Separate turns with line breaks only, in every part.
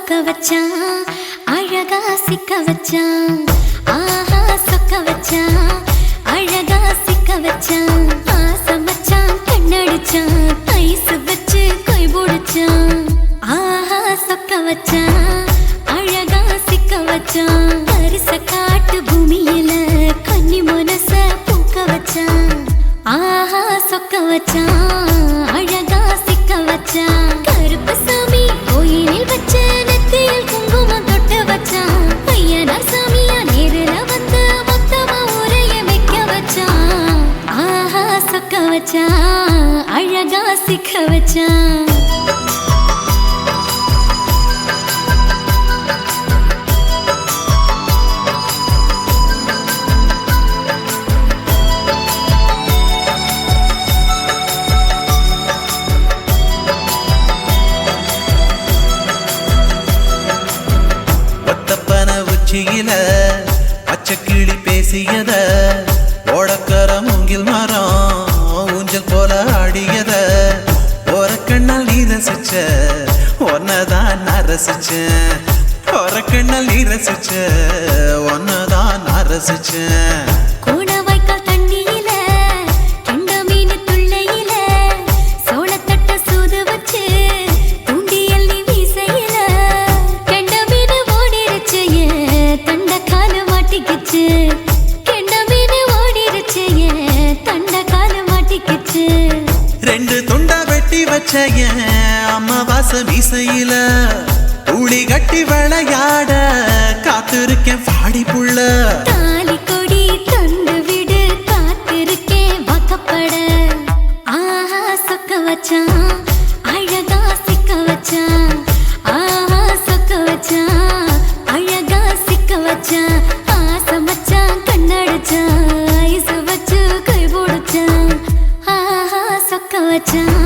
சொக்க வச்சான் அழகா சிக்க வச்சான் ஆஹா சொக்க வச்சான் அழகா சிக்க வச்சான் ஆசை மச்சான் கண்ணடிச்சான் ஐஸ் வச்சு கை போடுச்சான் ஆஹா சொக்க வச்சான் அழகா சிக்க வச்சான் அரிச காட்டு பூமியில கன்னி மனச பூக்க வச்சான் ஆஹா சொக்க வச்சான் அழகா சிக்க வச்சான் கருப்பு சாமி கோயிலில் வச்ச நெத்தியில் குங்குமம் தொட்டு வச்சான் பையனா சாமியா நேரில வந்து மொத்தமா உரைய வைக்க வச்சான் ஆஹா சொக்க வச்சான் அழகா சிக்க வச்சான்
பச்சைக்கிளி பேசியத ஓடக்கர மூங்கில் மரம் ஊஞ்சல் போல ஆடியத ஒரு கண்ணால் நீ ரசிச்ச ஒன்னதான் நான் ரசிச்சேன் ஒரு கண்ணால் நீ ரசிச்ச ஒன்னதான் நான் ரசிச்சேன் ரெண்டு துண்டா வெட்டி வச்ச அம்மாவாச மீசையில ஊழி கட்டி விளையாட காத்திருக்கேன் பாடி புள்ள
தாலி கொடி தந்து விடு காத்திருக்கேன் வாக்கப்பட ஆஹா சொக்க வச்சான் அழகா சிக்க வச்சான் ஆஹா சொக்க வச்சான் அழகா சிக்க வச்சான் ஆசை மச்சான் கண்ணடிச்சான் ஐஸ் வச்சு கை போடுச்சான் ஆஹா சொக்க வச்சான்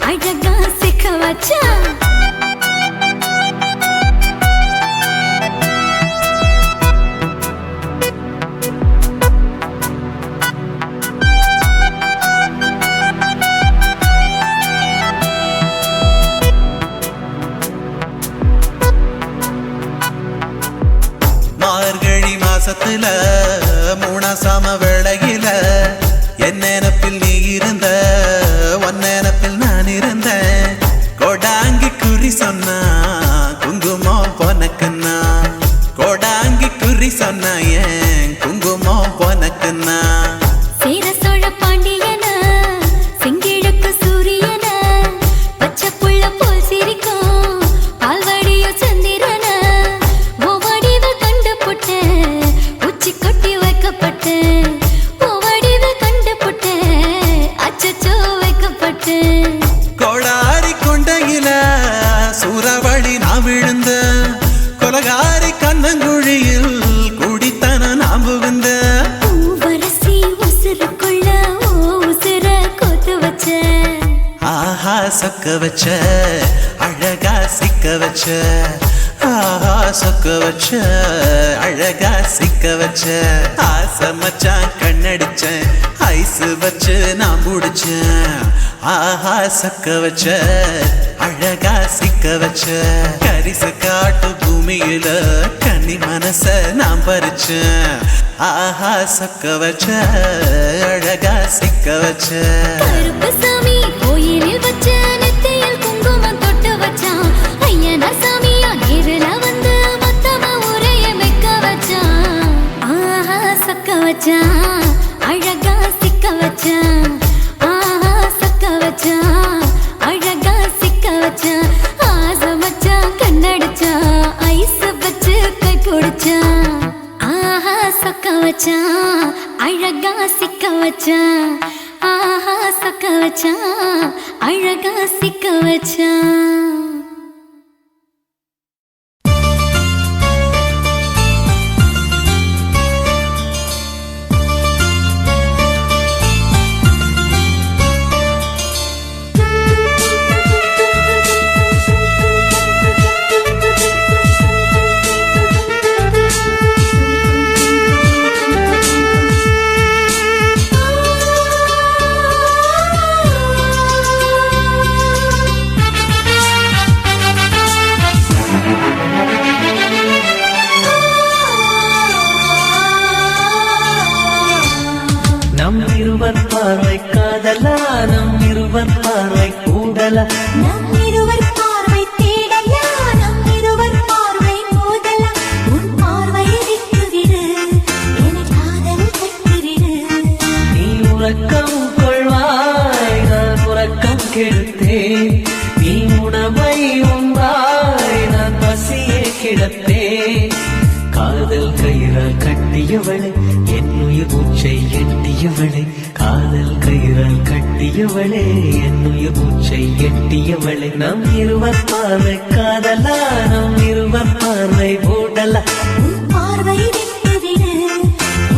அழகா சிக்க வச்சான்
மார்கழி மாசத்துல மூணாசாம வேளையில என் நினப்பில் நீ இருந்த உன் நினப்பில் நான் இருந்தேன் கோடாங்கி குறி சொன்னா குங்குமம் பொனக்குன்னா கோடாங்கி குறி சொன்னா ஏன் குங்குமம் பொனக்குன்னா
சேர சோழ பாண்டியன செங்கிழக்கு சூரியன பச்சை புள்ள போல் சிரிக்கும் பால்வடியோ சந்திரன ஓவடிவ கண்டு புட்ட உச்சி கொட்டி வைக்கப்பட்ட ஓவடிவ கண்டு புட்ட அச்சச்சோ வைக்கப்பட்ட
கோடாரி கொண்டையில சூறாவளி நான் விழுந்த கொலகாரி கண்ணங்குழியில் குடித்தன நான் புகுந்த
பூவரசி உசுருக்குள்ள உசுர கொத்து வச்ச
ஆஹா சொக்க வச்ச அழகா சிக்க வச்ச ஆஹா சொக்க வச்ச அழகா சிக்க வச்ச ஆசை மச்சான் கண்ணடிச்சேன் ஐஸ் வச்சு நான் முடிச்சேன் ஆஹா சொக்க வச்ச அழகா சிக்க வச்ச கரிச காட்டு பூமியில கன்னி மனச நான் பறிச்சேன் ஆஹா சொக்க வச்ச அழகா சிக்க வச்ச
கருப்பு சாமி கோயிலில் வச்ச நெத்தியில் குங்குமம் தொட்டு வச்சான் ஐயனா சாமியா நேரில வந்து மொத்தமா உரைய வைக்க வச்சான் ஆஹா சொக்க வச்சான் அழகா சிக்க வச்சான் ஆஹா சொக்க வச்சான் அழகா சிக்க வச்சான் ஆசை மச்சான் கண்ணடிச்சான் ஐஸ் வச்சு கை போடுச்சான் ஆஹா சொக்க வச்சான் அழகா சிக்க வச்சான் ஆஹா சொக்க வச்சான் அழகா சிக்க வச்சான்
கயிறால் கட்டியவளை என்னுயிர் மூச்சை எட்டியவளை காதல் கயிறால் கட்டியவளே என்னுயிர் மூச்சை எட்டியவளை நம் இருவர் பார்வை காதலா நம் இருவர் பார்வை மூடலா
உன் பார்வை விட்டுவிடு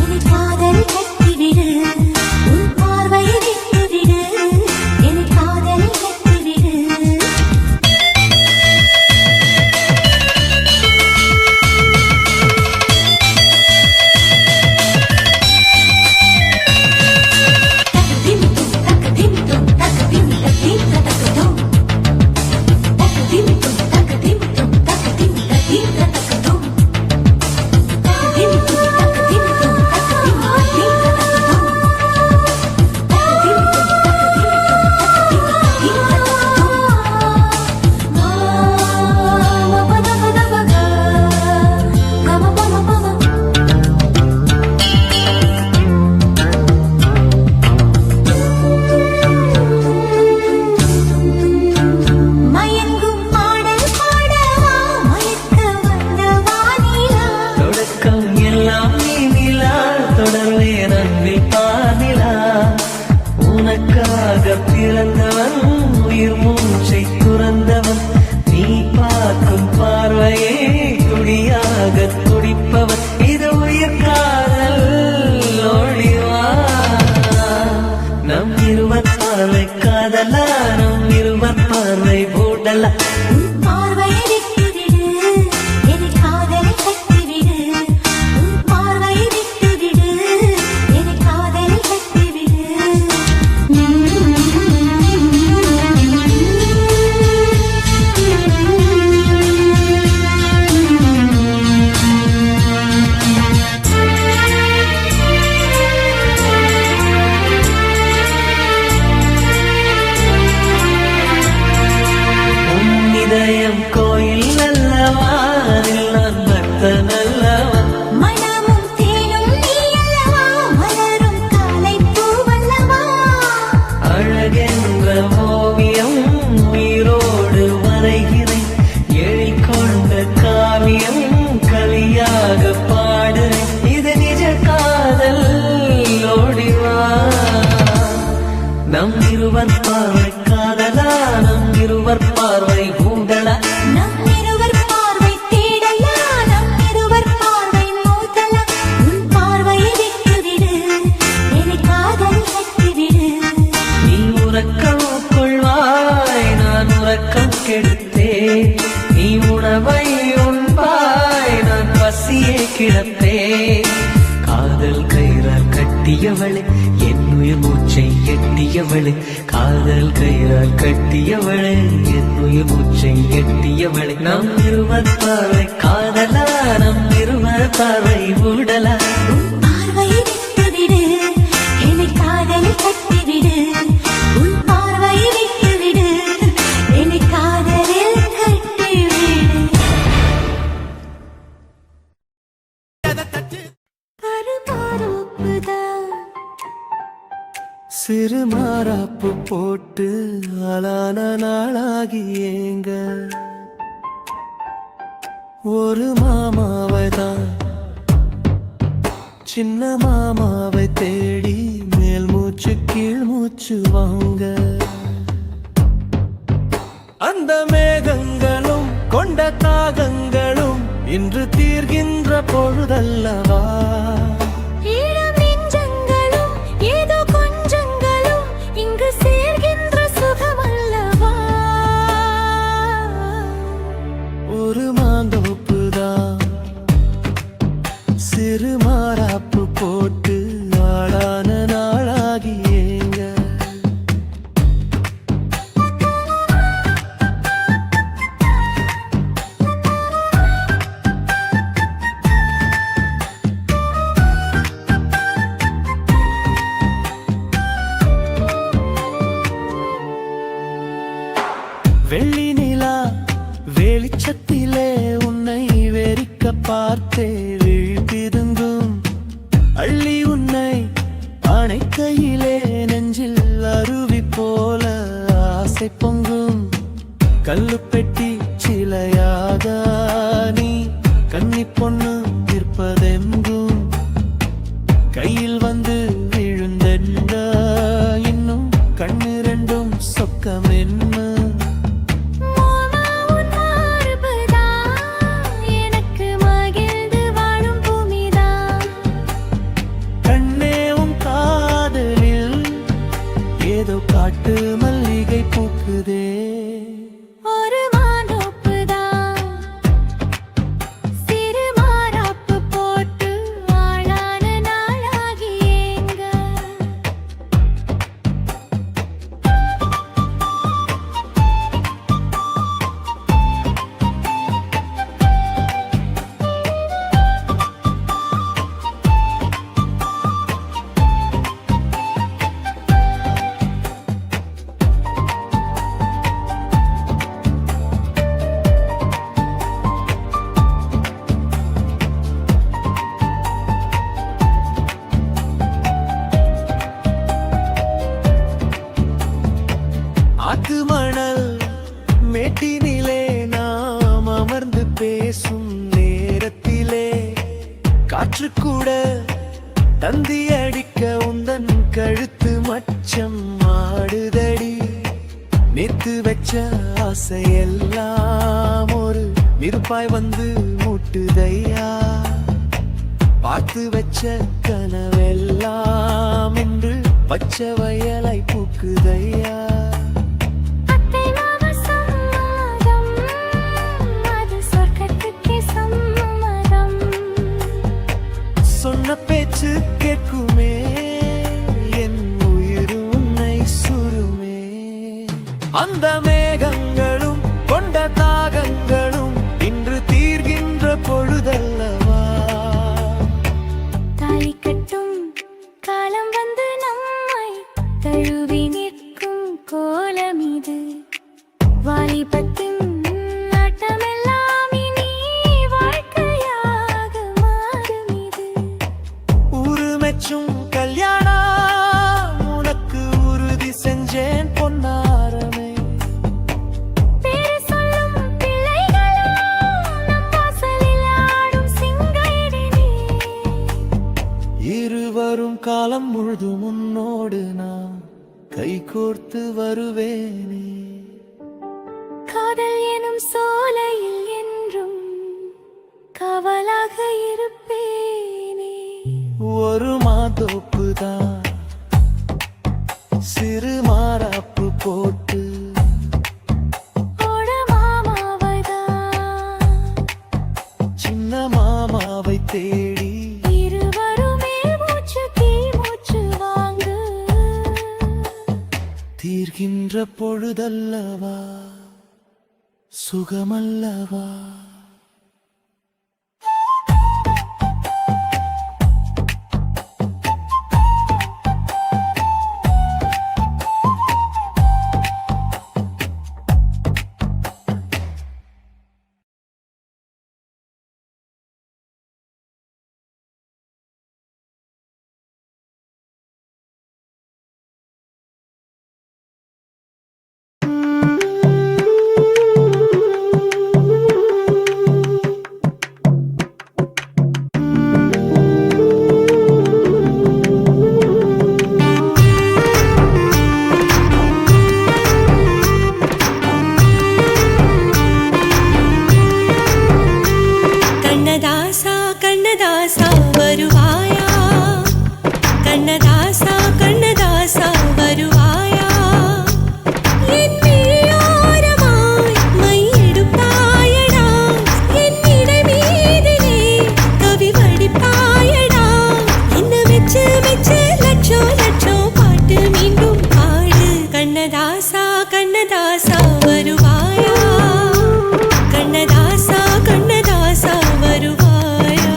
என் காதல் கட்டிவிடு உன் பார்வை விட்டுவிடு என் காதல் கட்டிவிடு மயங்கும் பாடல் பாடவா மயக்க வந்த வானிலா
தொடக்கம் எல்லாம் நீ நிலா தொடர்வேன் அன்பில் பாதிலா உனக்காக பிறந்தவன் உயிர் மூச்சை துறந்தவன் நீ பார்க்கும் பார்வையே துடியாக துடிப்பவன் இது உயிர் காதல் ஒளிவா நம் இருவர் பார்வை காதலா நம் இருவர் பார்வை மூடலா
உன் பார்வை விட்டுவிடு என் காதல் கட்டிவிடு உன் பார்வை விட்டுவிடு என் காதல்
உன் இதயம் கோயில் அல்லவா அதில் நான் பக்தன் அல்லவா
மனமும் தேனும் நீ அல்லவா மலரும் காலை பூவல்லவா
அழகென்ற ஓவியம் உயிரோடு வரைகிறேன் எழிற்கொண்ட காவியம் கலியாக பாடுறேன் இது நிஜ காதல் ஓடிவா நம் இருவர் பார்வை காதலா நம் இருவர் பார்வை கூடலா
நம் இருவர் பார்வை தேடலா நம் இருவர் பார்வை மோதலா உன் பார்வை விட்டுவிடு என் காதல் கட்டிவிடு
நீ உறக்கம் கொள்வாய் நான் உறக்கம் கெடுத்தேன் நீ உணவை உண்பாய் நான் பசியே கிடப்பேன் காதல் கயிறால் கட்டியவளே என்னுயிர் மூச்சை எட்டியவளே காதல் கயிறால் கட்டியவளே என்னுயிர் மூச்சை எட்டியவளே நம் இருவர் பார்வை காதலா நம் இருவர் பார்வை மூடலா
உன் பார்வை விட்டுவிடு என் காதல் கட்டிவிடு உன் பார்வை விட்டுவிடு என் காதலில் கட்டிவிடு பருமாறுப்புதான்
சிறு மாறாப்பு போட்டு ஆளான நாளாகி ஏங்க ஒரு மாமாவை தான் சின்ன மாமாவை தேடி மேல் மூச்சு கீழ் மூச்சு வாங்க அந்த மேகங்களும் கொண்ட தாகங்களும் இன்று தீர்கின்ற பொழுதல்லவா
இளம் நெஞ்சங்களும் ஏதோ கொஞ்சங்களும் இங்கு சேர்கின்ற சுகமல்லவா
ஒரு மாந்தோப்புதான் சிறு மாறாப்பு போட்டு ஆளான நாளாகி ஏங்க வெள்ளி நிலா வெளிச்சத்திலே உன் கூட தந்தி அடிக்க உந்தன் கழுத்து மச்சம் ஆடுதடி. நேத்து வச்ச ஆசையெல்லாம் ஒரு நெருப்பாய் வந்து முட்டுதையா. பார்த்து வச்ச கனவெல்லாம் என்று பச்சை வயலாய் பூக்குதையா.
அத்தை மாமா சம்மதம், அது சொர்க்கத்துக்கே சம்மதம்.
சொன்ன பேச்சு கேட்குமே என் உயிர் உன்னை சுருமே. அந்த மேகங்களும் கொண்ட தாகங்களும் இன்று தீர்கின்ற பொழுதல்லவா.
தாலி கட்டும் காலம் வந்து நம்மை தழுவி நிற்கும் கோலம் இது. வாலிபத்தின் நாட்டமெல்லாம் இனி வாழ்க்கையாக மாறும் இது.
உருமெச்சும் கல்யாணம் உனக்கு உறுதி செஞ்சேன் பொன்னாரமே.
பேரு சொல்லும் பிள்ளைகளும் நம் வாசலில் ஆடும் சிங்காயிடினே.
இருவரும் காலம் முழுதும் உன்னோடு நான் கை கோர்த்து வருவேனே.
காதல் எனும் சோலையில் என்றும் காவலாக இருப்பேனே.
ஒரு மாதோப்புதான் சிறு மாறாப்பு போட்டு
ஓட மாமாவைதான்
சின்ன மாமாவை தேடி
இருவருமே மூச்சு தீ மூச்சு வாங்கு.
தீர்கின்ற பொழுதல்லவா சுகமல்லவா.
கண்ணதாசா கண்ணதாசா வருவாயா. கண்ணதாசா கண்ணதாசா வருவாயா. என் விழியோரமாய் மை எடுப்பாயடா. என் இடை மீதிலே கவி வடிப்பாயடா. என்ன வெச்சு வெச்சு லட்சம் லட்சம் பாட்டு மீண்டும் பாடு. கண்ணதாசா கண்ணதாசா வருவாயா. கண்ணதாசா கண்ணதாசா வருவாயா.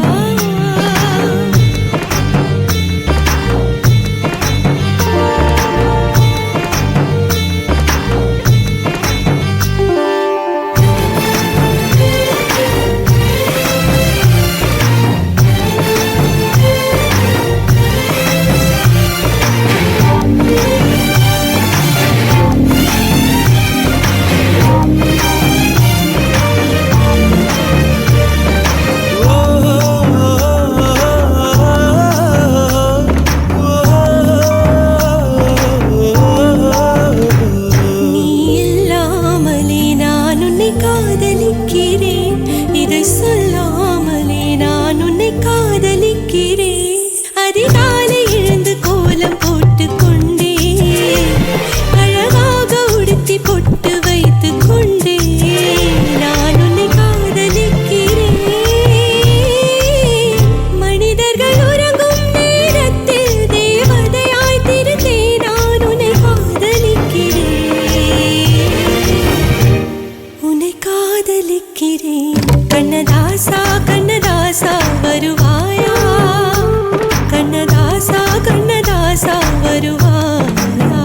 நீ இல்லாமலே நான் உன்னை காதலிக்கிறேன். இதை சொல்லாமலே நான் உன்னை காதலிக்கிறேன். அதிகாலை எழுந்து கோலம் போட்டுக் கொண்டே அழகாக உடுத்தி பொட்டு வைத்துக் கொண்டே நான் உன்னை காதலிக்கிறேன். மனிதர்கள் உறங்கும் நேரத்தில் தேவதையாய் திருந்தே நான் உன்னை காதலிக்கிறேன். உன்னை காதலிக்கிறேன். கண்ணதாசா கண்ணதாசா வருவாயா. கண்ணதாசா கண்ணதாசா வருவாயா.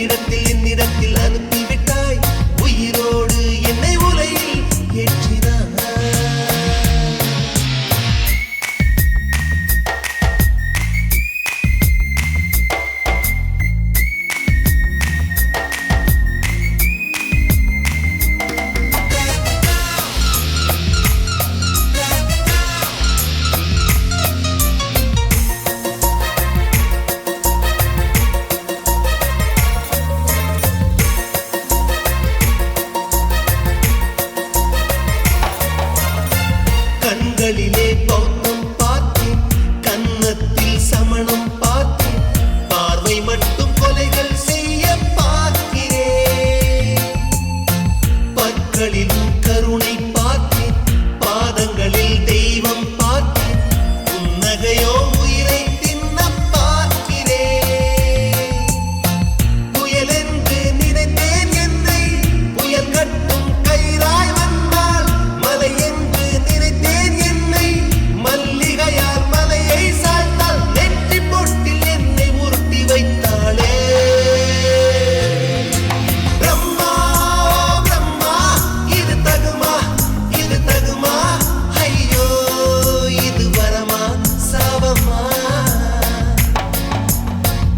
என்னிடத்தில் அனுப்பிவிட்டாய் உயிரோடு என்னை உலையில் ஏற்றினாய் கண்களிலே பௌத்தம் பார்த்தேன் கன்னத்தில் சமணம் பார்த்தேன் பார்வை மட்டும் கொலைகள் செய்ய பார்க்கிறேன் பற்களிலும் கருணை பார்த்தேன் பாதங்களில் தெய்வம் பார்த்தேன் புன்னகையோ உயிரை தின்ன பார்க்கிறேன் புயல் என்று நினைத்தேன் என்னை புயல் கட்டும் கயிறாய் வந்தால் மலை என்று நினைத்தேன் என்னை மல்லிகையால் மலையை சாய்த்தால் நெற்றி பொட்டில் என்னை உருட்டி வைத்தாளே பிரம்மா பிரம்மா இது தகுமா ஐயோ இது வரமா சாபமா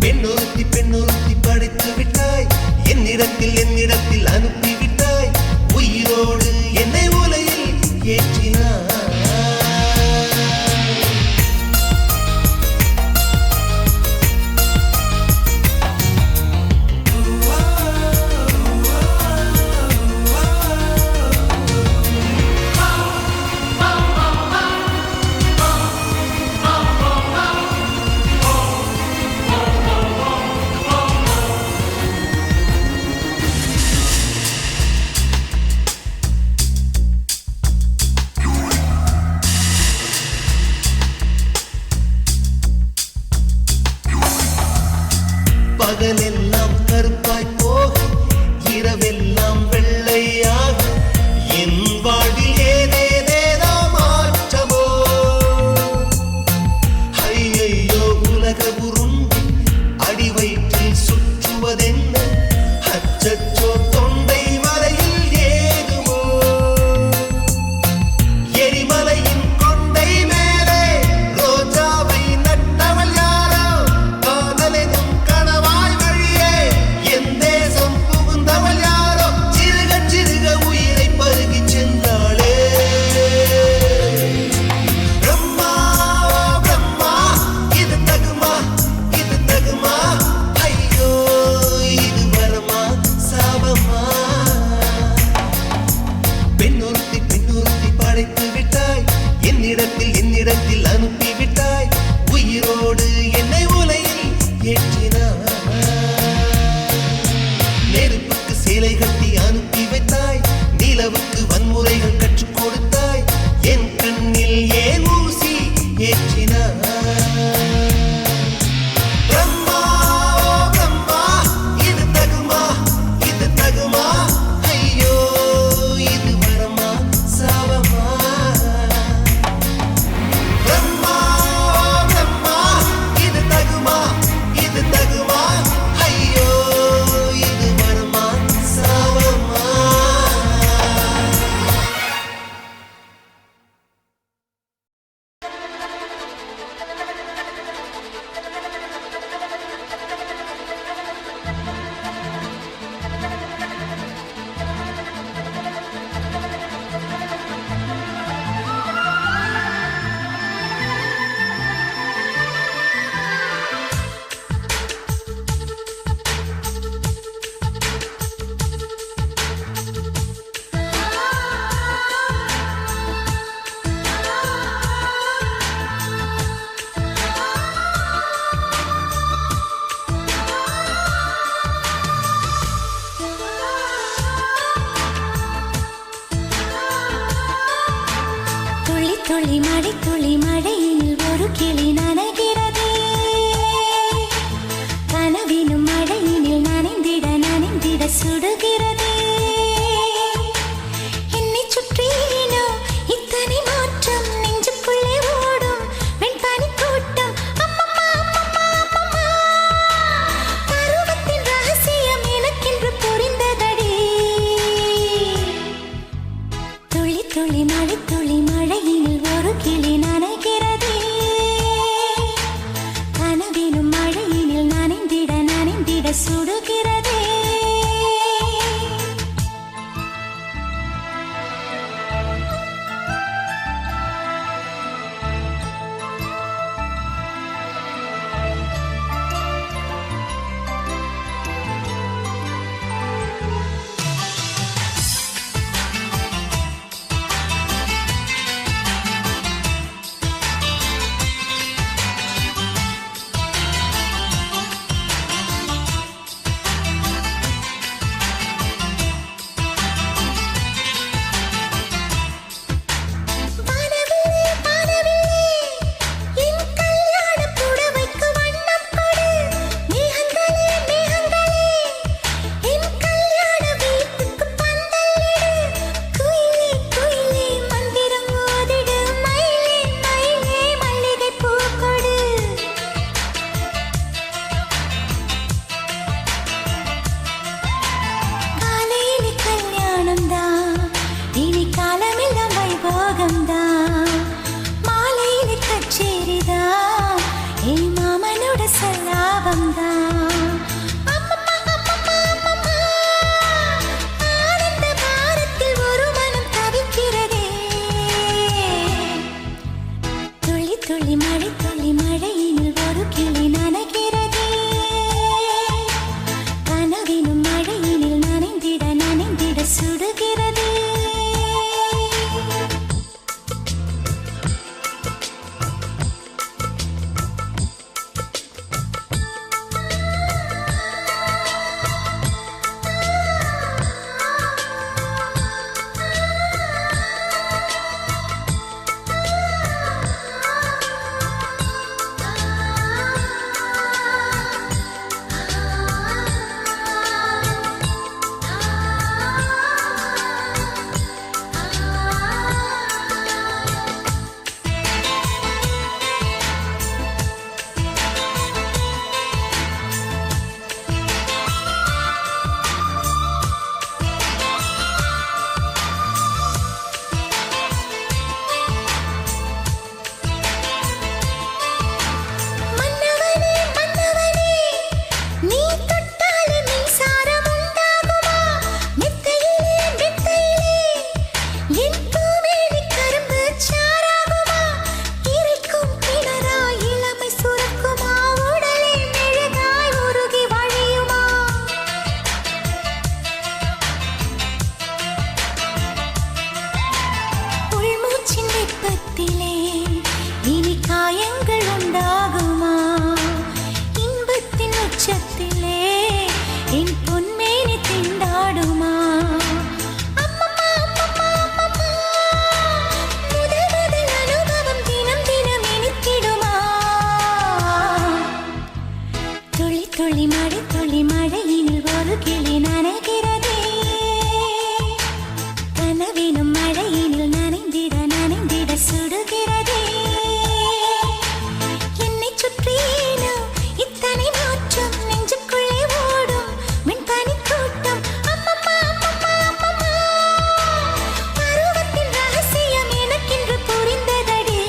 பெண்ணொருத்தி படைத்து விட்டாய் என்னிடத்தில் அனுப்பிவிட்டாய் உயிரோடு என்னை உலையில் ஏற்றினாய் பகலெல்லாம் கருப்பாய் போக இரவெல்லாம் வெள்ளையாக என் வாழ்வில் ஏதேதேதோ மாற்றமோ ஐயையோ உலக உருண்டு அடி வயிற்றில் சுற்றுவதென்ன அச்சச்சோ தொண்டை வரையில் ஏதுமோ எரிமலையின் கொண்டை மேலே ரோஜாவை நட்டவள் யாரோ காதலெனும் கணவாய் வழியே என் தேசம் புகுந்தவள் யாரோ சிறுக உயிரை பருகிச் சென்றாளே பிரம்மா பிரம்மா இது தகுமா ஐயோ இது வரமா சாபமா பெண்ணொருத்தி படைத்து விட்டாய் என்னிடத்தில் அனுப்பிவிட்டாய் உயிரோடு என்னை உலையில் ஏற்றினாய் நெருப்புக்கு சேலை கட்டி அனுப்பி வைத்தாய் நிலவுக்கு வன்முறைகள் கற்றுக் கொடுத்தாய் என் கண்ணில் ஏன் ஊசி ஏற்றினாய் பிரம்மா பிரம்மா இது தகுமா ஐயோ இது வரமா சாபமா பிரம்மா பிரம்மா இது தகுமா ஐயோ இது வரமா சாபமா
துளி மழையில் ஒரு கிளி நனைகிறதே கனவினும் மழையினில் நனைந்திட சுடுகிறதே என்னை சுற்றினோ இத்தனை மாற்றம் நெஞ்சுக்குள்ளே ஓடும் வெண்பனி கூட்டம் அம்மம்மா பருவத்தின் ரகசியம் கனவினும் மழையினில் நனைந்திட நனைந்திட சுடுகிறதே. துளி மழையினில் ஒரு கிளி நனைகிறதே. கனவினும் மழையினில் நனைந்திட நனைந்திட சுடுகிறதே. என்னை சுற்றினோ இத்தனை மாற்றம் நெஞ்சுக்குள்ளே ஓடும் மின்பனி கூட்டம். அம்மம்மா அம்மம்மா அம்மம்மா, பருவத்தின் ரகசியம் எனக்கென்று புரிந்ததடி.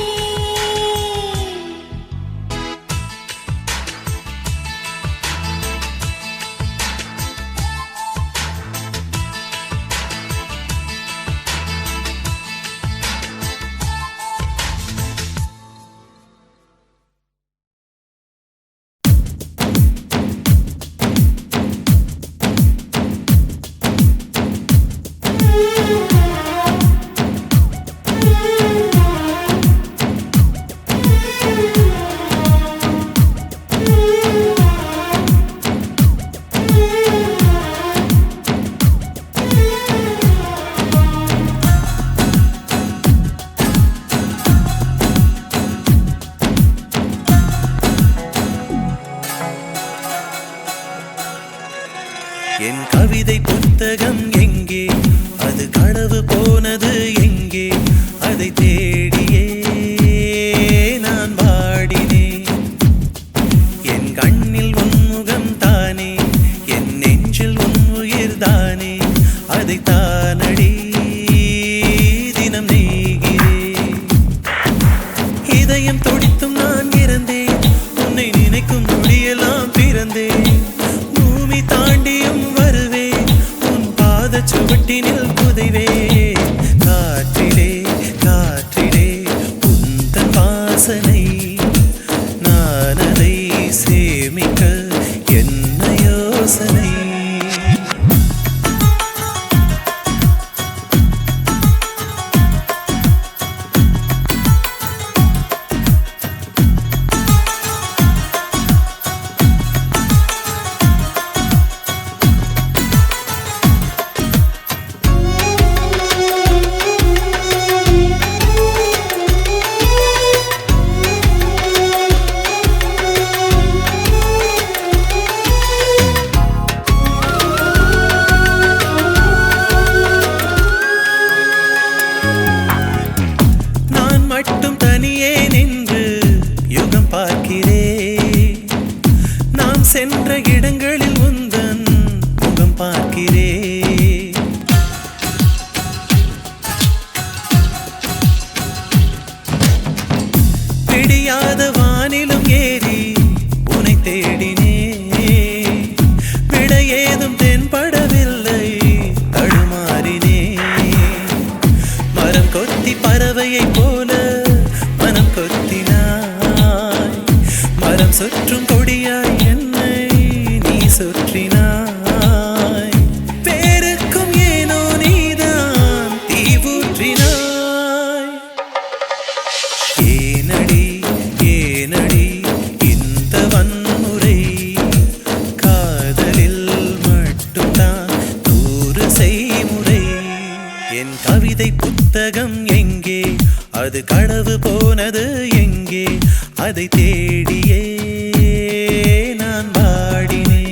என் கவிதை புத்தகம் எங்கே, அது களவு போனது எங்கே, அதை தேடியே நான் வாடினேன். என் கண்ணில் உன்முகம் தானே, என் நெஞ்சில் உன் உயிர் தானே, அதை தானடி தினம் நெய்கிறேன். இதயம் துடித்தும் நான் இறந்தேன், உன்னை நினைக்கும் நொடியெல்லாம் பிறந்தேன். பூமி தாண்டியும் வருவேன், உன் பாத சுவட்டினில் புதைவேன். காற்றிலே காற்றிலே உந்தன் வாசனை, நான் அதை சேமிக்க என்ன யோசனை. மட்டும் தனியே நின்று யுகம் பார்க்கிறேன். நாம் சென்ற இடங்களில் உந்தன் முகம் பார்க்கிறேன். பிடியாத வானிலும் ஏறி உன்னை தேடினேன். விட ஏதும் தென்படவில்லை, தடுமாறினேன். மரம் கொத்தி பறவையை போல மனம் கொத்தினாய். மரம் சுற்றும் கொடியாய் என்னை நீ சுற்றினாய். என் கவிதை புத்தகம் எங்கே அது களவு போனது எங்கே அதை தேடியே நான் பாடினேன்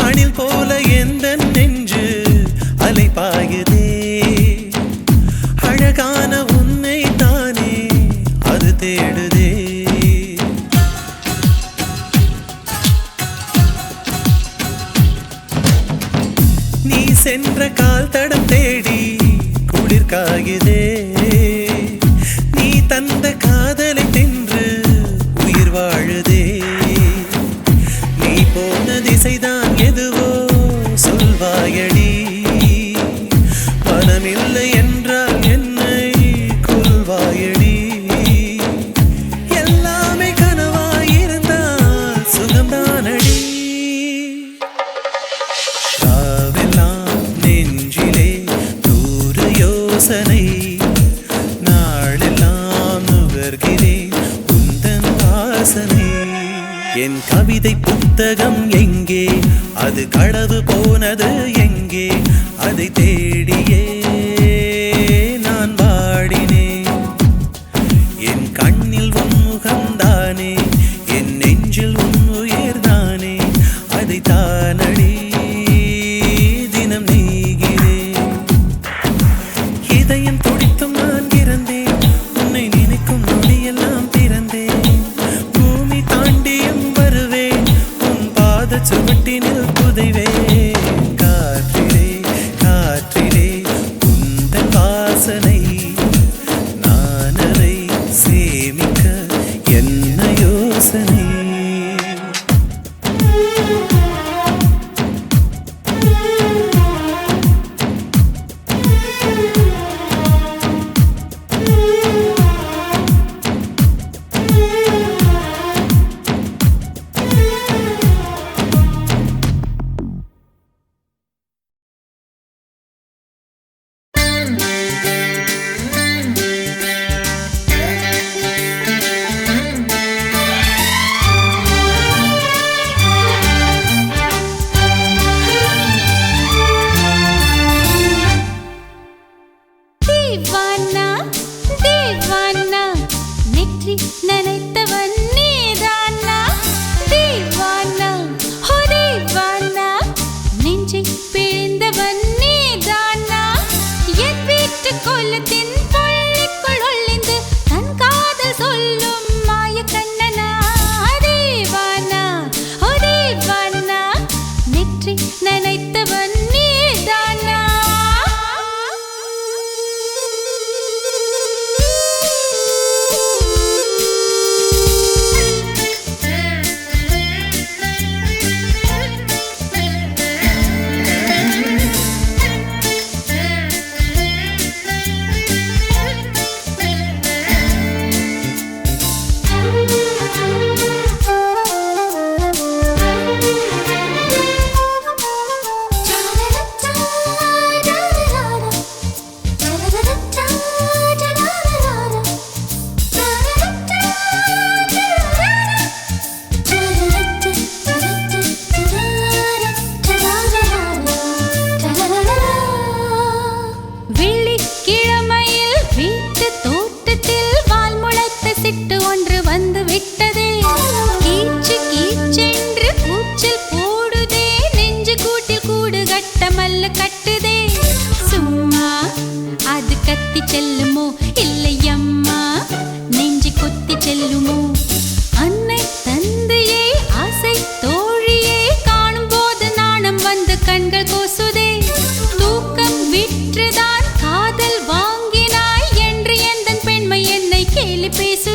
அணில் போல எந்த நெஞ்சு அலைபாயுதே அழகான உன்னை தானே அது தேடுதே நீ சென்ற கால் தடம் தேடி குளிர் காயுதே நீ தந்த காதலை தின்று உயிர் வாழுதே நீ போன திசைதான் எதுவோ சொல்வாயடி மனமில்லை என்றால் என்னை கொள்வாயடி எல்லாமே கனவாயிருந்தால் சுகம்தானடி ராவெல்லாம் நெஞ்சிலே தூர யோசனை நாளெல்லாம் நுகர்கிறேன் உந்தன் வாசனை என் கவிதை புத்தகம் எங்கே அது களவு போனது எங்கே அதை தேடியே நான் பாடினேன் என் கண்ணில் உன் முகம்தானே என் நெஞ்சில் உன் உயிர்தானே அதை தானடி தினம் நெய்கிறேன் இதயம் துடித்தும் நான் இறந்தேன் உன்னை நினைக்கும் நொடியெல்லாம் பிறந்தேன் பூமி தாண்டியும் வருவேன் உன் பாத சுவட்டினில் புதைவேன் காற்றிலே காற்றிலே உந்தன் வாசனை நான் அதை சேமிக்க என்ன யோசனை
दीवाना दीवाना नेற்றி நினைத்தவன் நீதானா दीवाना हो दीवाना நெஞ்சை பிழிந்தவன் நீதானா என் வீட்டு கோலத்தின் பள்ளிக்குள் ஒளிந்து தன் காதல் சொல்லும் மாய கண்ணனா दीवाना हो दीवाना नेற்றி நினைத்தவன் நீதானா வெள்ளிக்கிழமையில் வீட்டு தோட்டத்தில் வால் முளைத்த சிட்டு ஒன்று வந்து விட்டதே கீச்சு கீச்சென்று கூச்சல் போடுதே நெஞ்சு கூட்டில் கூடு கட்டமல்ல கட்டுதே சும்மா அது கத்தி செல்லுமோ இல்லை அம்மா நெஞ்சு கொத்தி செல்லுமோ அன்னை தந்தையே ஆசை தோழியே காணும் போது நாணம் வந்து கண்கள் கூசுதே தூக்கம் விற்றுதான் காதல் வாங்கினாய் என்று எந்தன் பெண்மை என்னை கேலி பேசு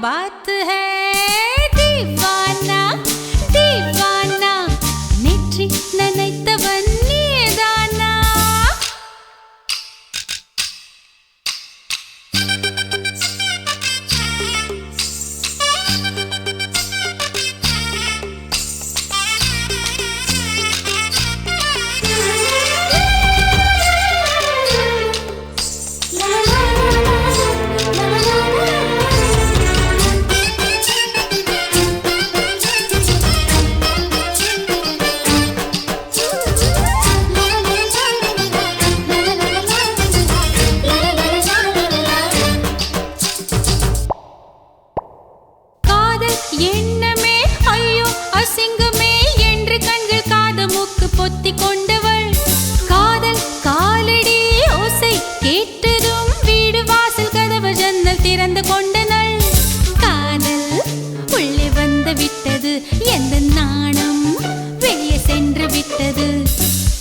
बात है दीवाना दीवाना नेற்றி நினைத்தவன் நீதானா எண்ணமே ஐயோ அசிங்கமே என்று கண்கள் காது மூக்கு பொத்தி கொண்டவள் காதல் காலடி ஓசை கேட்டதும் வீடு வாசல் கதவு ஜன்னல் திறந்து கொண்டனள் காதல் உள்ளே வந்து விட்டது எந்த நாணம் வெளியே சென்று விட்டது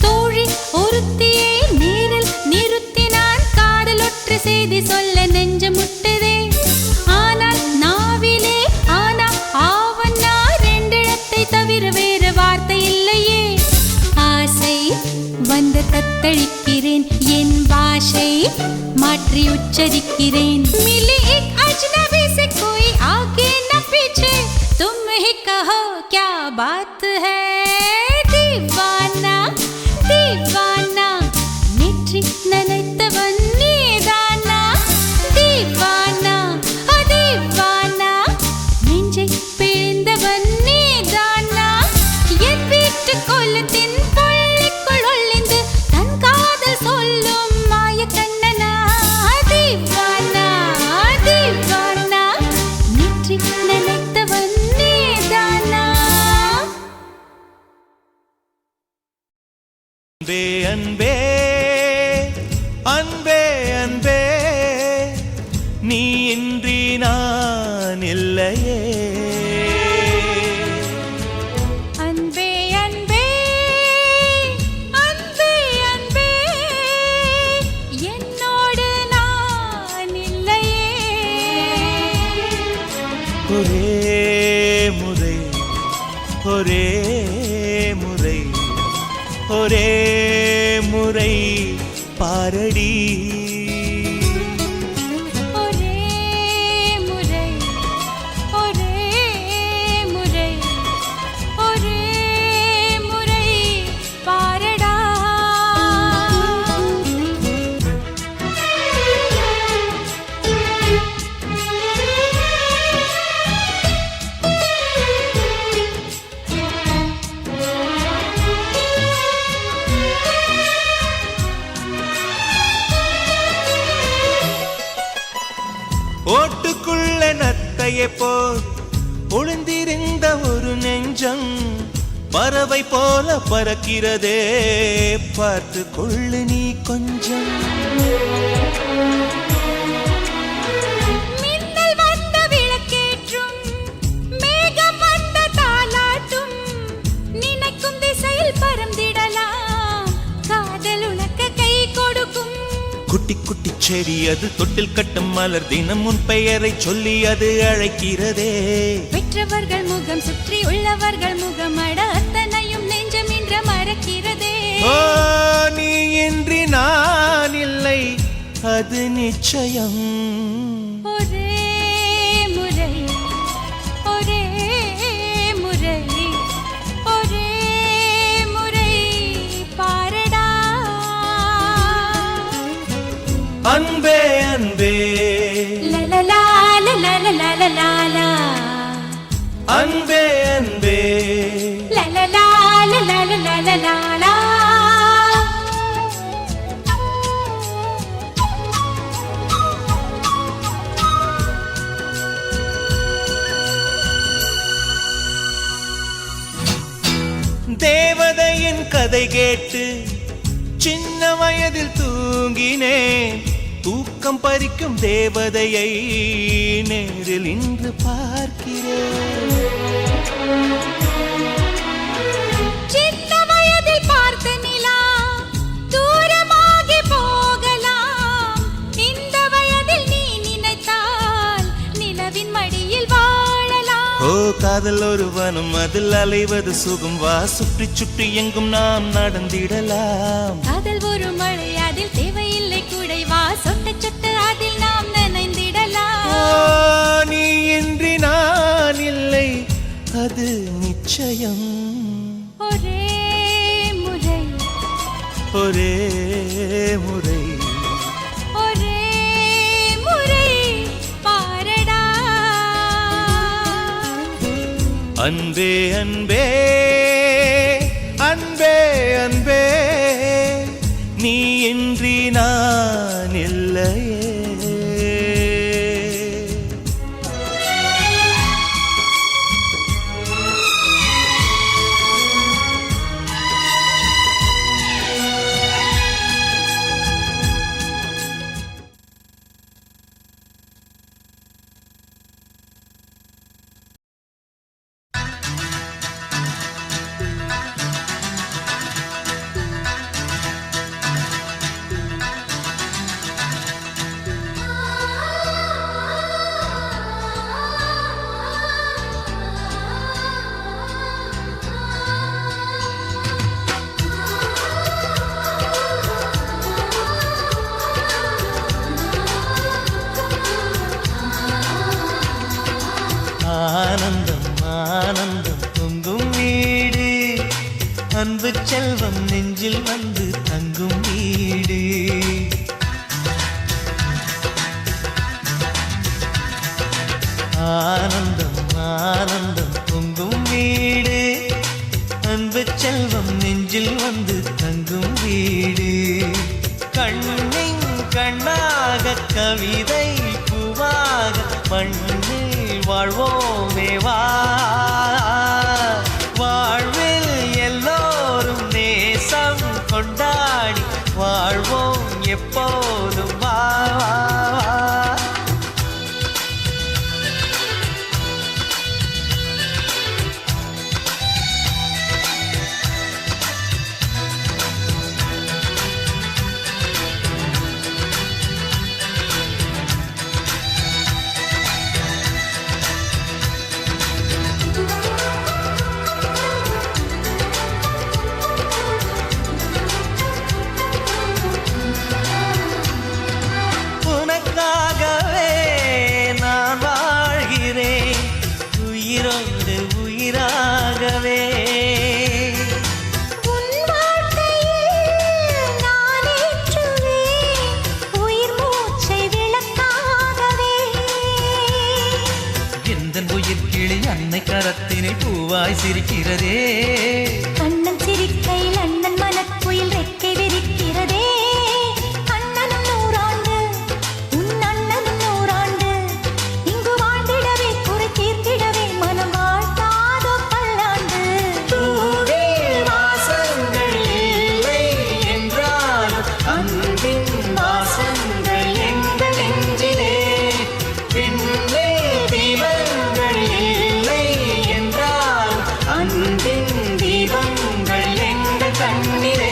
தோழி ஒருத்தியை நேரில் நிறுத்தினான் காதல் ஒற்று செய்தி சொல்ல நெஞ்சு முட்டதே ஆனால் நாவிலே ஆனா ஆவன்னா ரெண்டிடத்தை தவிர வேறு வார்த்தை இல்லையே ஆசை வந்து தத்தளிக்கிறேன் என் பாஷை மாற்றி உச்சரிக்கிறேன் मिली एक अजनबी से कोई आगे न पीछे तुम ही कहो क्या बात है दीवाना दीवाना नेற்றி நினைத்தவன் நீதானா दीवाना दीवाना நெஞ்சை பிழிந்தவன் நீதானா என் வீட்டு கொல்லத்தின் பள்ளிக்குள் ஒளிந்து தன் காதல் சொல்லும் மாய கண்ணனா दीवाना दीवाना நேற்றி நினைத்தவன் நீதானா
அன்பே அன்பே அன்பே அன்பே நீ இன்றி நான் இல்லையே
அன்பே அன்பே அன்பே அன்பே என்னோடு நான் இல்லையே
ஒரே முறை ஒரே முறை ஒரே முறை பாரடி
ஒரே முறை ஒரே முறை ஒரே முறை பாரடா
ஓட்டுக்குள்ள நத்தையை போல் ஒளிந்திருந்த ஒரு நெஞ்சம் பறவை போல பறக்கிறதே பார்த்து கொள்ளு நீ கொஞ்சம்
மின்னல் வந்த விளக்கேற்றும் மேகம் வந்த தாலாட்டும் நினைக்கும் திசையில் பறந்திடலாம் காதல் உனக்கு கை கொடுக்கும்
குட்டி குட்டி செடி அது தொட்டில் கட்டும் மலர் தினம் உன் பெயரை சொல்லி அது அழைக்கிறதே
பெற்றவர்கள் முகம் சுற்றி உள்ளவர்கள் முகம் அட அத்தனையும் நெஞ்சம் என்ற மறக்கிறதே
ஓ நீ இன்றி நான் இல்லை அது நிச்சயம்
ஒரே முறை ஒரே முறை ஒரே முறை பாரடா
அன்பே அன்பே
லலலா லலலா லலலா
அன்பே அன்பே
லலலா லலலா லலலா
தேவதையின் கதை கேட்டு சின்ன வயதில் தூங்கினேன் தூக்கம் பறிக்கும் தேவதையை நேரில் இன்று பார்க்கிறேன்
சின்ன வயதில் பார்த்த நிலா தூரமாகி போகலாம் இந்த வயதில் நீ நினைத்தால் நிலவின் மடியில்
காதல் ஒரு வனம் அதில் அலைவது சுகம் வா சுற்றி சுற்றி எங்கும் நாம் நடந்திடலாம்
காதல் ஒரு மழை அதில் தேவையில்லை கூடை வா சொட்ட சொட்ட அதில் நாம் நனைந்திடலாம்
நீ இன்றி நான் இல்லை அது நிச்சயம்
ஒரே முறை
ஒரே முறை
ஒரே முறை பாரடா
அன்பே அன்பே அன்பே அன்பே நீ இன்றி நான் இல்லையே
ஆனந்தம் ஆனந்தம் பொங்கும் வீடு அன்பு செல்வம் நெஞ்சில் வந்து தங்கும் வீடு ஆனந்தம் ஆனந்தம் பொங்கும் வீடு அன்பு செல்வம் நெஞ்சில் வந்து தங்கும் வீடு கண்ணின் கண்ணாக கவிதை பூவாக மண்ணில் வாழ்வோமே வா வாழ்வில் எல்லோரும் நேசம் கொண்டாடி வாழ்வோம் எப்போதும் வா கரத்தினை பூவாய் சிரிக்கிறதே
கண்ணன் சிரிக்கையில் அண்ணன் மனக்குயில் ரெக்கை விரிக்கிறதே அண்ணனும் நூறாண்டு உன் அண்ணனும் நூறாண்டு இங்கு வாழ்ந்திடவே குறை தீர்த்திடவே மனம் வாழ்த்தாதோ பல்லாண்டு
பூவில் வாசங்கள் இல்லை என்றாலும் அன்பின் வாசங்கள் எங்கள் நெஞ்சிலே பின்னே தீபங்கள் இல்லை என்றால் அன்பின் தீபங்கள் எங்கள் கண்ணிலே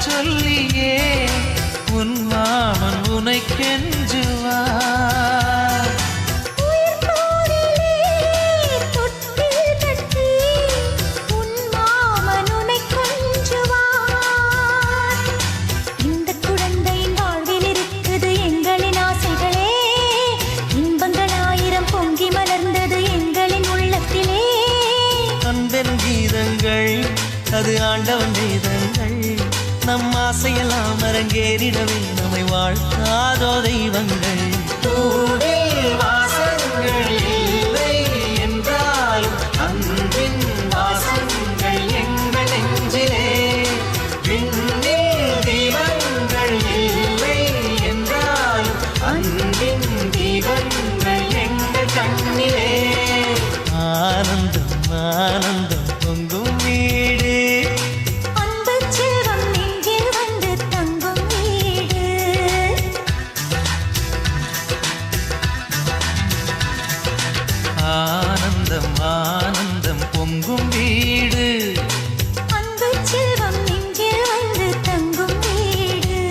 சொல்லியே உன் மாமன் உனை கெஞ்சுவார்
இந்த குழந்தையின் வாழ்வில் இருக்குது எங்களின் ஆசைகளே இன்பங்கள் ஆயிரம் பொங்கி மலர்ந்தது எங்களின் உள்ளத்திலே
அன்பென் கீதங்கள் அது ஆண்டவன் கீதங்கள் நம் ஆசையெல்லாம் அரங்கேறிடவே நம்மை வாழ்த்தாதோ தெய்வங்கள் பூவில் வாசங்கள் இல்லை என்றாலும் அன்பின் வாசங்கள் எங்கள் நெஞ்சிலே
ஆனந்தம் ஆனந்தம் பொங்கும் வீடு
அன்பு செல்வம் நெஞ்சில் வந்து தங்கும் வீடு
ஆனந்தம் ஆனந்தம் பொங்கும் வீடு
அன்பு செல்வம் நெஞ்சில் வந்து தங்கும் வீடு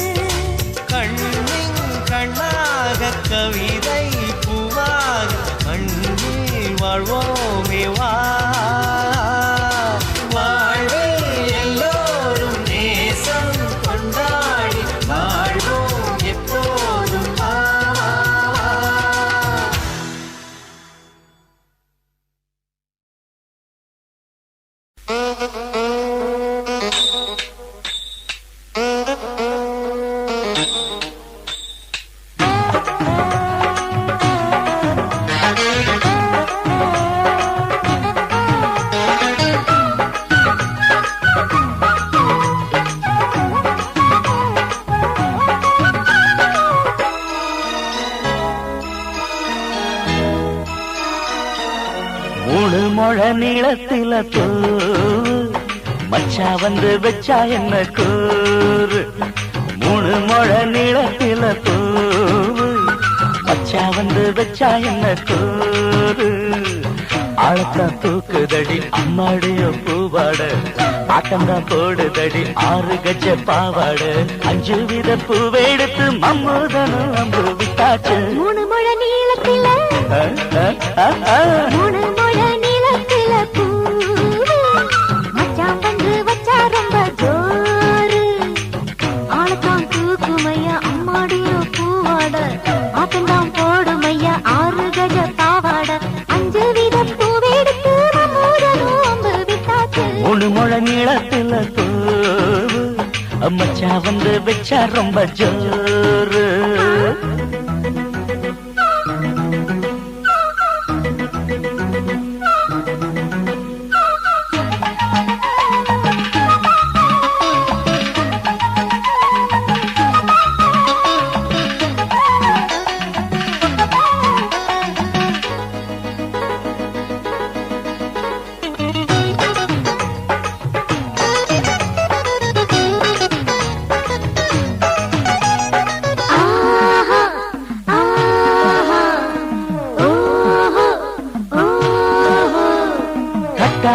கண்ணின் கண்ணாக கவிதை பூவாக கண்ணில் வாழ்வோமே வா வாழ்வில் எல்லோரும் நேசம் கொண்டாடி வாழ்வோம் எப்போதும் வா
மூணு முழ நீளத்தில தூவு மச்சா வந்து வச்சா என்ன கூறு மூணு முழ நீளத்தில தூவு மச்சா வந்து வச்சா என்ன கூறு ஆழத்தான் தூக்குதடி அம்மாடிய பூவாட ஆட்டம்தான் போடுதடி 6 கஜ பாவாட 5 வித பூவெடுத்து மம்முதனும் அம்பு விட்டாச்சு
மூணு முழ நீளத்தில மூணு முழ நீளத்தில பூ மச்சான் வந்து வச்சா ரொம்ப ஜோரு ஆளத்தான் தூக்குமையா அம்மாடியோ பூவாட ஆட்டம்தான் போடுமையா 6 கஜ பாவாட 5 வித பூவெடுத்து மம்முதனும் அம்பு விட்டாச்சு
மூணு முழ நீளத்தில தூவு மச்சா வந்து வச்சா ரொம்ப ஜோரு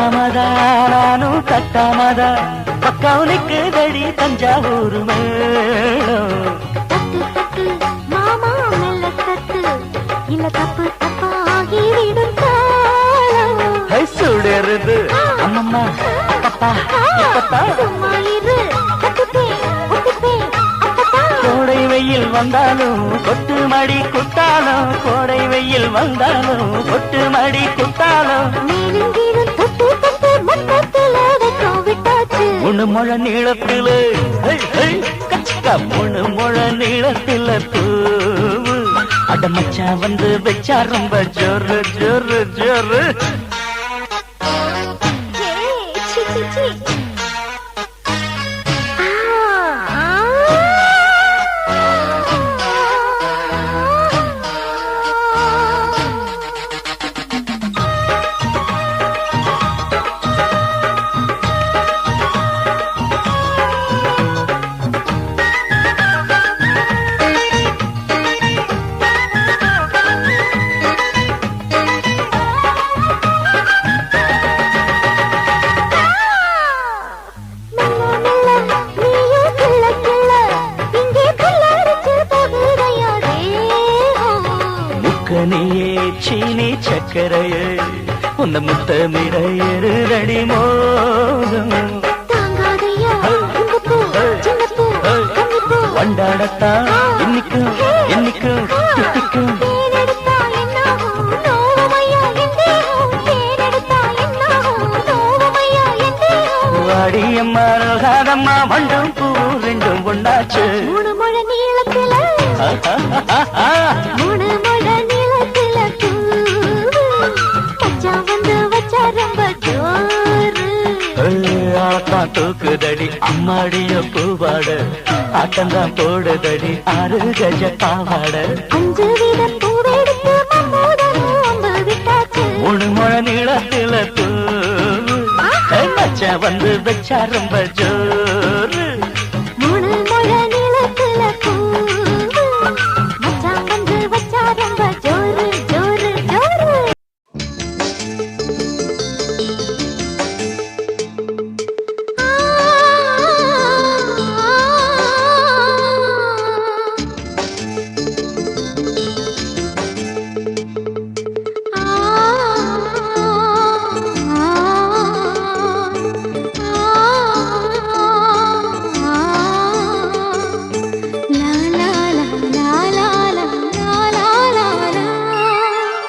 கட்டாமதானும் கட்டாமதா பக்கவுனுக்கு தடி தஞ்சாவூர் மேளம்
தட்டு தட்டு மாமா மெல்ல தட்டு இல்ல தப்பு தப்பாகிவிடும் காலம்
சுடருது அம்மம்மா அப்பப்பா எப்பப்பா
சும்மா இரு கட்டுப்பே ஒட்டுப்பே அப்பப்பா
கோடை வெயில் வந்தாலும் கொட்டு மடி குத்தாலும் கோடை வெயில் வந்தாலும் கொட்டு மடி குத்தாலும்
மேலும் கீழும் தொட்டு தொட்டு மொத்தத்துல வைக்கும் விட்டாச்சு
மூணு முழ நீளத்தில கச்சிக்கா மூணு முழ நீளத்தில பூவு அடமச்சா வந்து வச்சா ரொம்ப ஜோரு ஜோரு ஜோரு
சி சி சி
முக்கனியே சீனி சக்கரையே உன்ன முத்தமிட எருதடி மோகம்
தாங்காதையா இந்த பூ சின்ன பூ கன்னி பூ
வண்டாடத்தான் இன்னிக்கும் என்னிக்கும் தித்திக்கும்
தேனெடுத்தா என்னாகும் நோவமையா எந்தேகும் தேனெடுத்தா என்னாகும் நோவமையா எந்தேகும்
வாடியம்மா ரோகாதம்மா வண்டும் பூ ரெண்டும் ஒண்ணாச்சு
மூணு முழ நீளத்தில மூணு முழ நீளத்தில பூ மச்சான் வந்து வச்சா ரொம்ப ஜோரு
ஆத்தான் தூக்குதடி அம்மாடிய பூவாட ஆட்டம்தான் போடுதடி 6 கஜ பாவாட
5 வித பூவெடுத்து மம்மூதனும் அம்பு விட்டாச்சு
மூணு முழ நீளத்தில மச்சான் வந்து வச்சா ரொம்ப ஜோரு
மூணு முழ நிலத்துல பூவு மச்சான் வந்து வச்சா ரொம்ப ஜோரு ஜோரு ஜோரு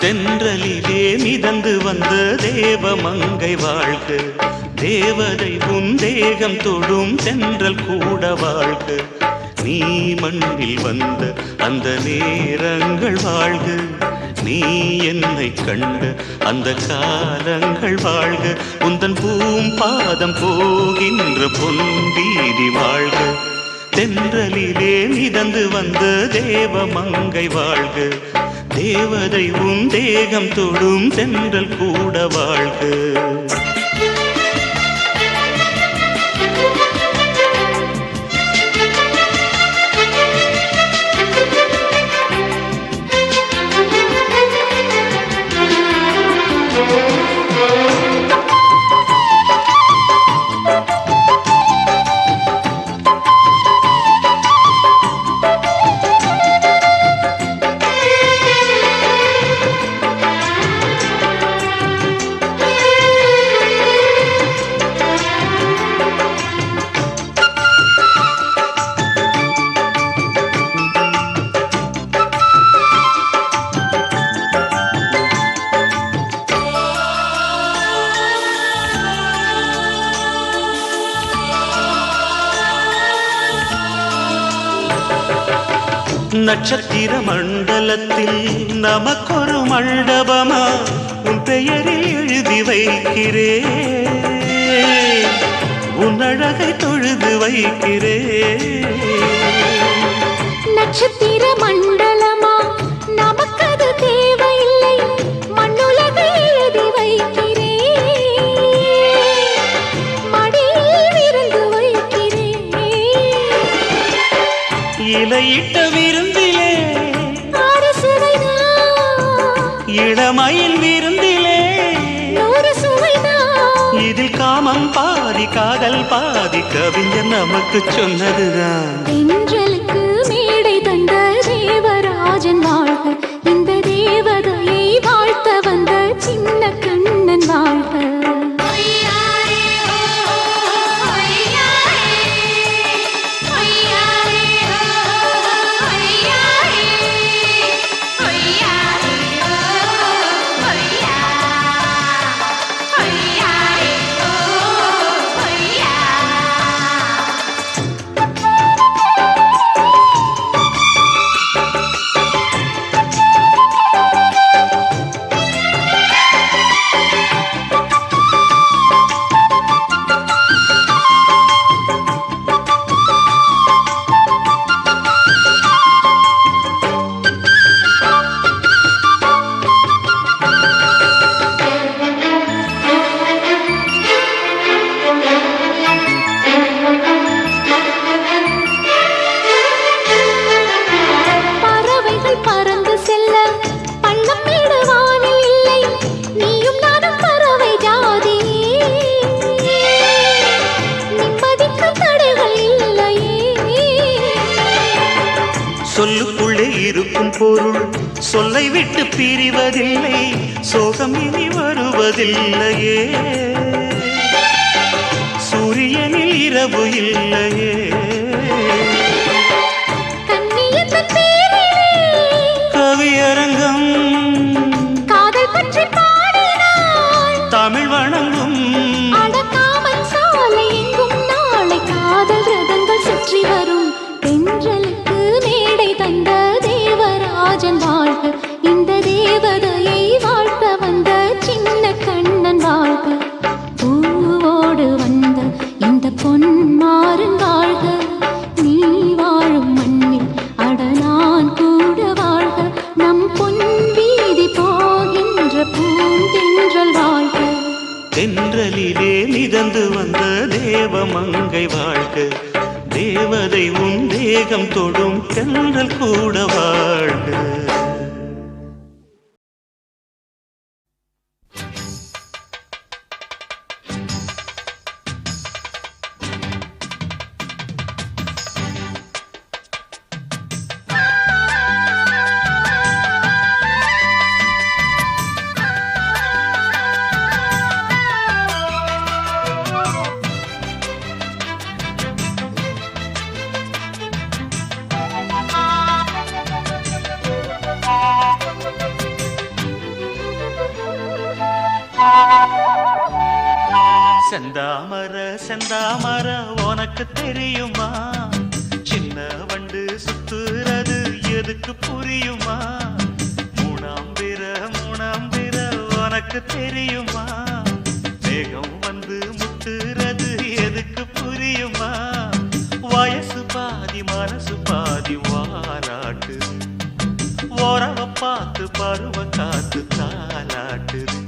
தென்றலிலே மிதந்து வந்த தேவமங்கை வாழ்க தேவதை உன் தேகம் தொடும் தென்றல் கூட வாழ்க நீ மண்ணில் வந்த அந்த நேரங்கள் வாழ்க நீ என்னை கண்ட அந்த காலங்கள் வாழ்க உந்தன் பூம்பாதம் போகின்ற பொன் வீதி வாழ்க தென்றலிலே மிதந்து வந்த தேவமங்கை வாழ்க தேவதை உன் தேகம் தொடும் தென்றல் கூட வாழ்க நட்சத்திர மண்டலத்தில் நமக்கொரு மண்டபமா உன் பெயரில் எழுதி வைக்கிறேன் உன் அழகை தொழுது வைக்கிறேன்
நட்சத்திர மண்டலமா நமக்கது தேவையில்லை மண்ணுலகை எழுதி வைக்கிறேன் மடியில் விருந்து வைக்கிறேன்
இலையிட்ட விருந்திலே
ஆறு சுவைதான்
இளமையில் விருந்திலே
நூறு சுவைதான்
இதில் காமம் பாதி காதல் பாதி கவிஞர் நமக்கு சொன்னதுதான்
தென்றலுக்கு மேடை தந்த தேவராஜன் வாழ்க இந்த தேவதையை வாழ்த்த வந்த சின்ன கண்ணன் வாழ்க
சொல்லுக்குள்ளே இருக்கும் பொருள் சொல்லை விட்டு பிரிவதில்லை சோகம் இனி வருவதில்லையே சூரியனில் இரவு இல்லையே கவியரங்கம்
காதல் பற்றி பாடினாள்
தமிழ் வணங்கும்
அடக்காமல் சாலை எங்கும் நாளை காதல் ரதங்கள் சுற்றி வரும் தென்றலுக்கு மேடை தந்த தேவராஜன் வாழ்க இந்த தேவதையை வாழ்த்த வந்த சின்ன கண்ணன் வாழ்க பூவோடு வந்த இந்த பொன்மாறன் வாழ்க
தென்றலிலே மிதந்து வந்த தேவமங்கை வாழ்க, தேவதை உன் தேகம் தொடும் தென்றல் கூட வாழ்க. செந்தாமர செந்தாமர உனக்கு தெரியுமா, சின்ன வண்டு சுத்துறது எதுக்கு புரியுமா, மூணாம்பிர உனக்கு தெரியுமா, வேகம் வந்து முட்டுறது எதுக்கு புரியுமா, வயசு பாதி மனசு பாதி வாராட்டு, உறவ பார்த்து பருவ காத்து தாலாட்டுது.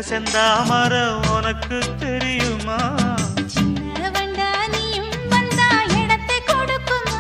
செந்தாமர உனக்கு தெரியுமா,
சின்ன வண்டா நீயும் வந்தா இடத்தை கொடுக்குமா.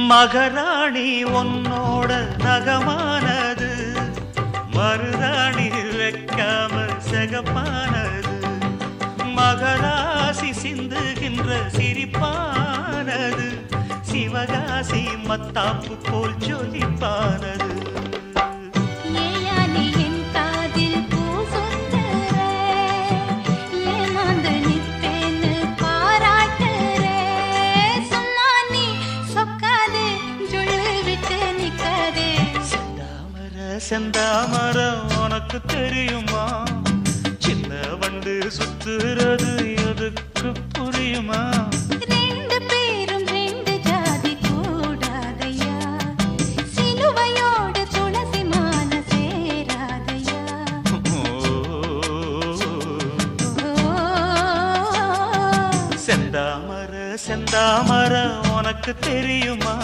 மகராணி உன்னோட நகமானது, மருதாணி வைக்காம செகப்பானது, மகராசி சிந்துகின்ற சிரிப்பானது, சிவகாசி மத்தாப்பு போல் ஜொலிப்பானது. செந்தாமர உனக்கு தெரியுமா, சின்ன வண்டு சுத்துறது எதுக்கு புரியுமா,
ரெண்டு பேரும் ரெண்டு ஜாதி கூடாதையா, சிலுவையோடு துளசி மாலை சேராதையா.
செந்தாமர செந்தாமர உனக்கு தெரியுமா,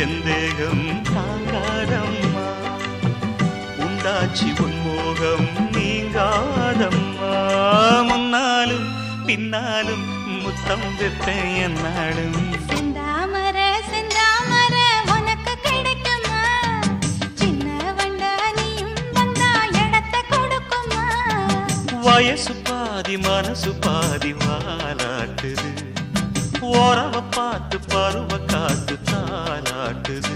எந்தேகம் தாங்காதம்மா, உண்டாச்சி உன்மோகம் நீங்காதம்மா, முன்னாலும் பின்னாலும் முத்தம் வைப்பேன் என்னாலும்.
செந்தாமர செந்தாமர உனக்கு கிடைக்குமா, சின்ன வண்டா நீயும் வந்தா இடத்தை கொடுக்குமா,
வயசு பாதி மனசு பாதி வாலாட்டுது, உறவ பார்த்து பருவ காத்து தாலாட்டுது.